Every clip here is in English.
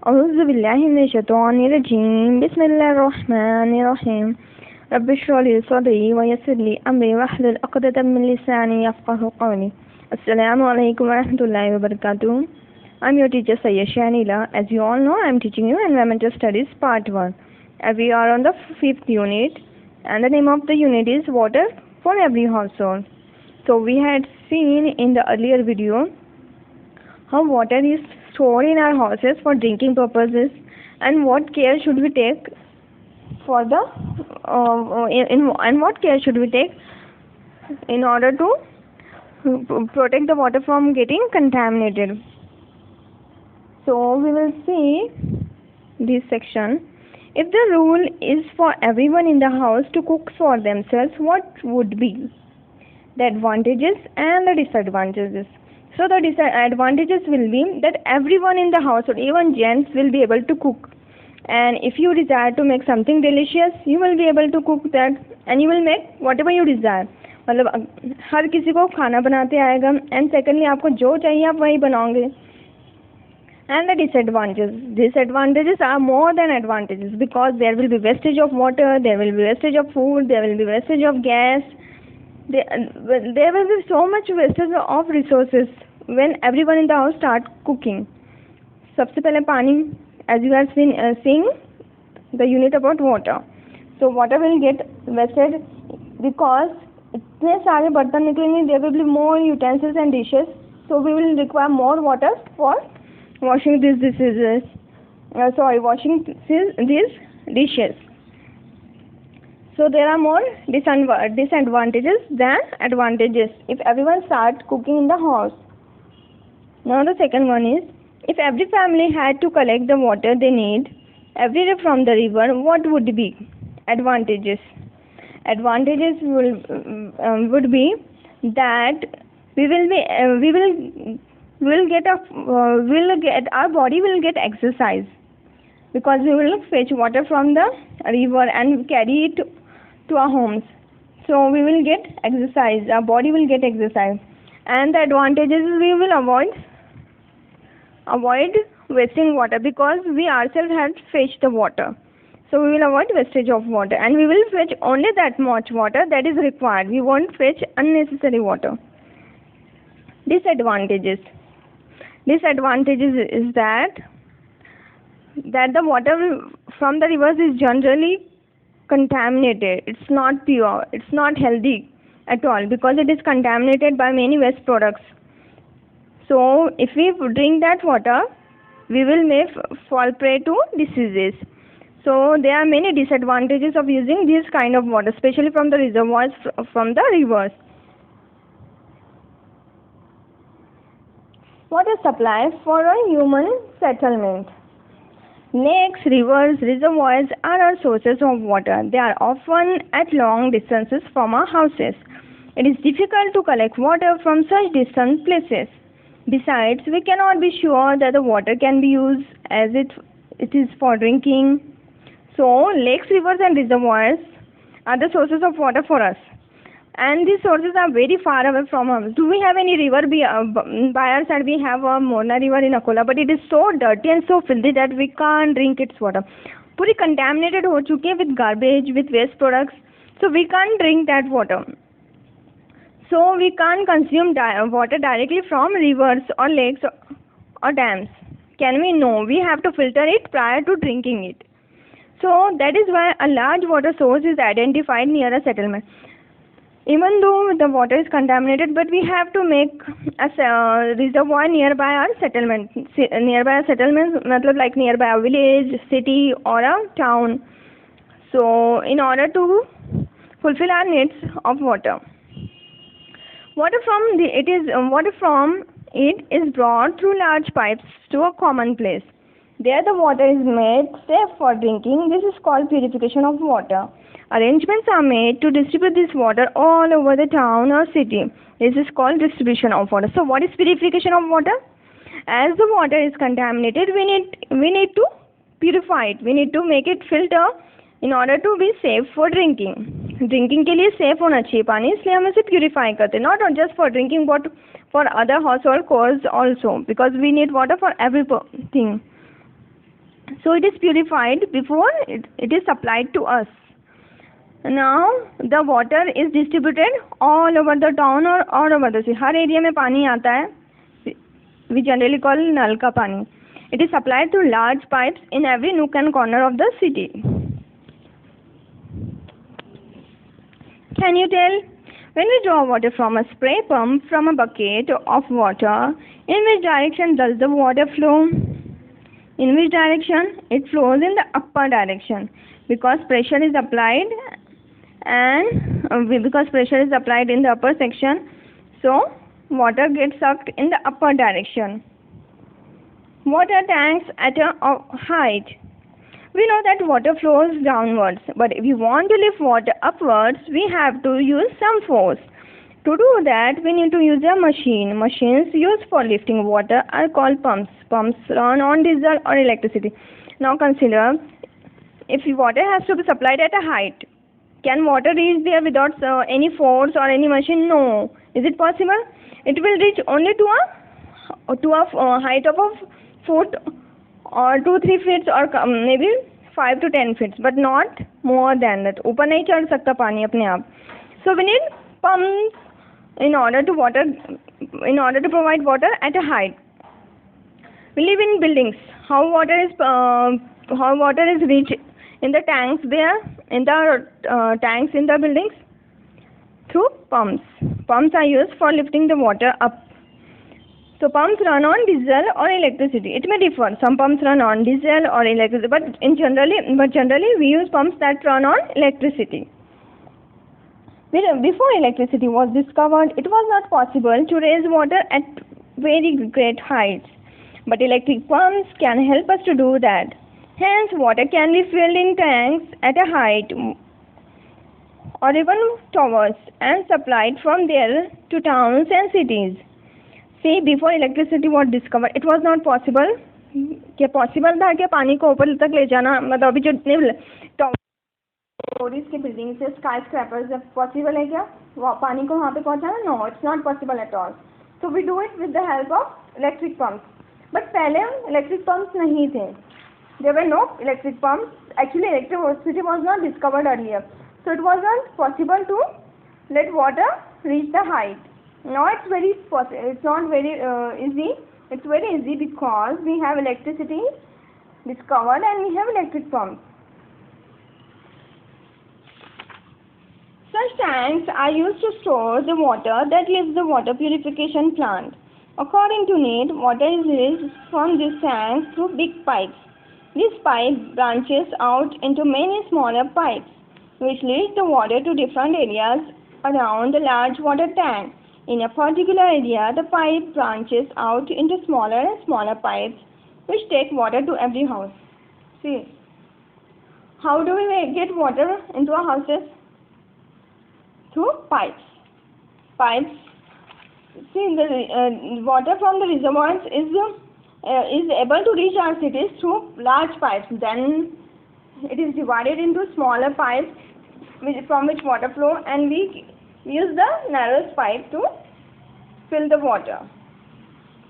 أعوذ بالله من الشيطان الرجيم بسم الله الرحمن الرحيم رب اشرح لي صدري ويسر لي أمري واحلل عقدة من لساني يفقهوا قولي. Assalamu alaikum warahmatullahi wabarakatuh. I'm your teacher Sayyid Shanila. As you all know, I'm teaching you Environmental Studies Part 1. We are on the 5th unit, and the name of the unit is Water for Every Household. So we had seen in the earlier video how water is stored in our houses for drinking purposes and what care should we take for the and what care should we take in order to protect the water from getting contaminated. So we will see this section. If the rule is for everyone in the house to cook for themselves, what would be the advantages and the disadvantages? So the disadvantages will be that everyone in the household, even gents, will be able to cook. And if you desire to make something delicious, you will be able to cook that and you will make whatever you desire. मतलब हर किसी को खाना बनाते आएगा. And secondly, आपको जो चाहिए आप वही बनाओगे. And the disadvantages are more than advantages, because there will be wastage of water, there will be wastage of food, there will be wastage of gas. There will be so much wastage of resources when everyone in the house start cooking. सबसे पहले पानी, as you have been seeing the unit about water. So water will get wasted because इतने सारे बर्तन निकलेंगे. There will be more utensils and dishes. So we will require more water for washing these dishes. Washing these dishes. So there are more disadvantages than advantages if everyone starts cooking in the house. Now the second one is, if every family had to collect the water they need every day from the river, what would be advantages? Advantages would be that our body will get exercise, because we will fetch water from the river and carry it to our homes. So we will get exercise, our body will get exercise. And the advantages is we will avoid wasting water, because we ourselves have fetched the water. So we will avoid wastage of water, and we will fetch only that much water that is required. We won't fetch unnecessary water. Disadvantages is that the water from the rivers is generally contaminated. It's not pure, it's not healthy at all, because it is contaminated by many waste products. So if we drink that water, we may fall prey to diseases. So there are many disadvantages of using this kind of water, especially from the reservoirs, from the rivers. Water supply for a human settlement. Lakes, rivers, reservoirs are our sources of water. They are often at long distances from our houses. It is difficult to collect water from such distant places. Besides, we cannot be sure that the water can be used as it is for drinking. So, lakes, rivers and reservoirs are the sources of water for us. And these sources are very far away from us. Do we have any river by our side? We have a Morna river in Akola, but it is so dirty and so filthy that we can't drink its water. Puri contaminated ho chuki hai with garbage, with waste products. So we can't drink that water. So we can't consume water directly from rivers or lakes or dams. Can we? No. We have to filter it prior to drinking it. So that is why a large water source is identified near a settlement. Even though the water is contaminated, but we have to make a reservoir nearby our settlement. Nearby a settlement, like nearby a village, city or a town. So in order to fulfill our needs of water. Water from it is brought through large pipes to a common place. There the water is made safe for drinking. This is called purification of water. Arrangements are made to distribute this water all over the town or city. This is called distribution of water. So what is purification of water? As the water is contaminated, we need to purify it. We need to make it filter in order to be safe for drinking. Drinking के लिए safe होना चाहिए पानी, इसलिए हम इसे purify करते हैं. Not just for drinking, but for other household chores also, because we need water for everything. So it is purified before it is supplied to us. Now the water is distributed all over the town or all over the city. Her area में पानी आता है. We generally call नल का पानी. It is supplied through large pipes in every nook and corner of the city. Can you tell? When we draw water from a spray pump from a bucket of water, in which direction does the water flow? In which direction? It flows in the upper direction because pressure is applied because pressure is applied in the upper section, so water gets sucked in the upper direction. Water tanks at a height. We know that water flows downwards, but if we want to lift water upwards, we have to use some force. To do that, we need to use a machine. Machines used for lifting water are called pumps. Pumps run on diesel or electricity. Now consider, if water has to be supplied at a height, can water reach there without any force or any machine? No. Is it possible? It will reach only to a height of a foot or 2-3 feet or maybe 5 to 10 feet, but not more than that. ऊपर नहीं चढ़ सकता पानी अपने आप. So we need pumps in order to provide water at a height. We live in buildings. How water is reached in the tanks there, in the tanks in the buildings? Through pumps. Pumps are used for lifting the water up. So pumps run on diesel or electricity. It may differ. Some pumps run on diesel or electricity, but generally we use pumps that run on electricity. Before electricity was discovered, it was not possible to raise water at very great heights. But electric pumps can help us to do that. Hence, water can be filled in tanks at a height or even towers and supplied from there to towns and cities. See, before electricity was discovered, it was not possible. क्या possible था कि पानी को ऊपर तक ले जाना? मतलब अभी जो टॉवर्स की बिल्डिंग से स्काई स्क्रैपर्स पॉसिबल है क्या पानी को वहाँ पे पहुँचाना? No, it's not possible at all. So we do it with the help of electric pumps. But पहले इलेक्ट्रिक पंप्स नहीं थे. There were no electric pumps. Actually, electricity was not discovered earlier, so it was not possible to let water reach the height. Now it's not very easy. It's very easy because we have electricity discovered and we have electric pumps. Such tanks are used to store the water that leaves the water purification plant. According to need, water is released from these tanks through big pipes. This pipe branches out into many smaller pipes, which lead the water to different areas around the large water tank. In a particular area, the pipe branches out into smaller and smaller pipes, which take water to every house. See, how do we get water into our houses? Through pipes. Pipes. See, the water from the reservoirs is able to reach our cities through large pipes. Then it is divided into smaller pipes from which water flow, and we use the narrowest pipe to fill the water.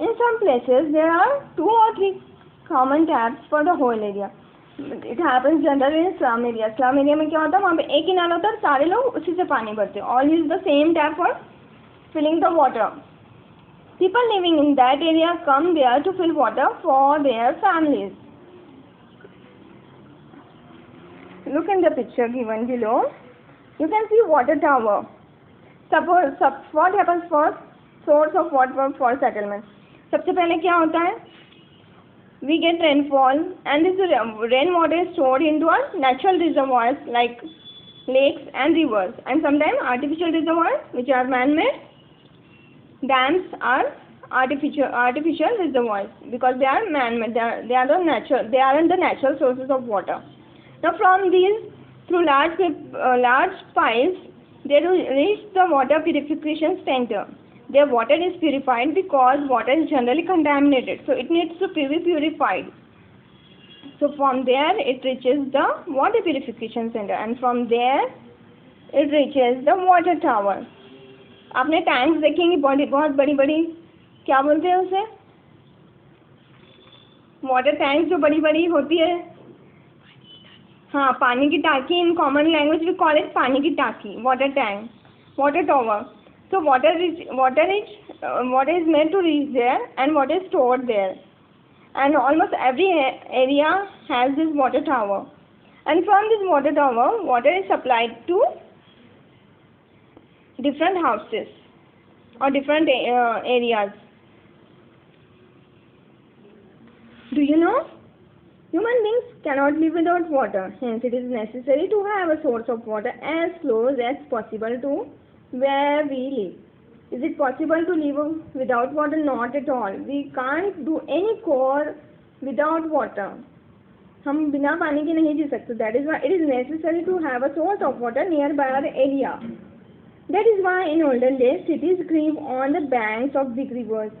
In some places there are 2 or 3 common taps for the whole area. It happens generally in slum area. Slum area में क्या होता है? वहाँ पे एक ही नल होता है, सारे लोग उसी से पानी भरते हैं. All use the same tap for filling the water. People living in that area come there to fill water for their families. Look in the picture given below. You can see water tower. Suppose what happens first? Source of water for settlement. सबसे पहले क्या होता है? We get rainfall, and this rainwater is stored into our natural reservoirs like lakes and rivers, and sometimes artificial reservoirs which are man-made. Dams are artificial reservoirs because they are man-made. They aren't the natural sources of water. Now from these, through large pipes, they reach the water purification center. Their water is purified because water is generally contaminated, so it needs to be purified. So from there it reaches the water purification center, and from there it reaches the water tower. आपने tanks देखेंगे बहुत बड़ी बड़ी, क्या बोलते हैं उसे? Water tank जो बड़ी बड़ी होती है, हाँ, पानी की टाकी. In common language we call it पानी की टाकी, water tank, water tower. So water is meant to reach there, and water is stored there. And almost every area has this water tower. And from this water tower, water is supplied to different houses or different areas. Do you know? Human beings cannot live without water. Hence, it is necessary to have a source of water as close as possible to where we live. Is it possible to live without water? Not at all. We can't do any chore without water. हम बिना पानी के नहीं जी सकते. That is why it is necessary to have a source of water nearby our area. That is why in olden days cities grew on the banks of big rivers.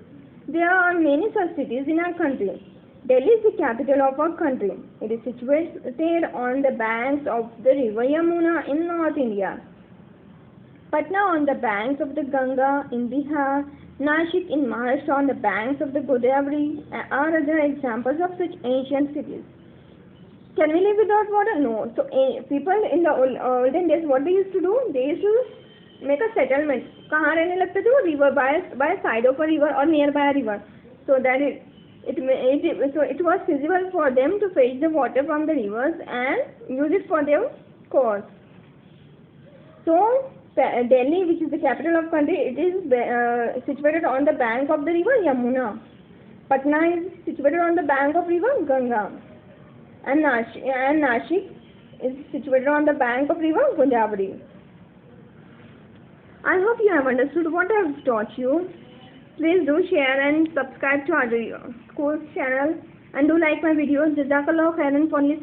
There are many such cities in our country. Delhi is the capital of our country. It is situated on the banks of the river Yamuna in North India. Patna on the banks of the Ganga in Bihar, Nashik in Maharashtra on the banks of the Godavari are other examples of such ancient cities. Can we live without water? No. So people in the olden days, what they used to do? They used to make a settlement. कहाँ रहने लगते थे वो? River, by side of a river or nearby a river. So that it was feasible for them to fetch the water from the rivers and use it for their cause. So Delhi, which is the capital of country, it is situated on the bank of the river Yamuna. Patna is situated on the bank of river Ganga, and Nashik is situated on the bank of river Godavari. I hope you have understood what I have taught you. Please do share and subscribe to our school channel, and do like my videos. Jazakallah khairan for listening.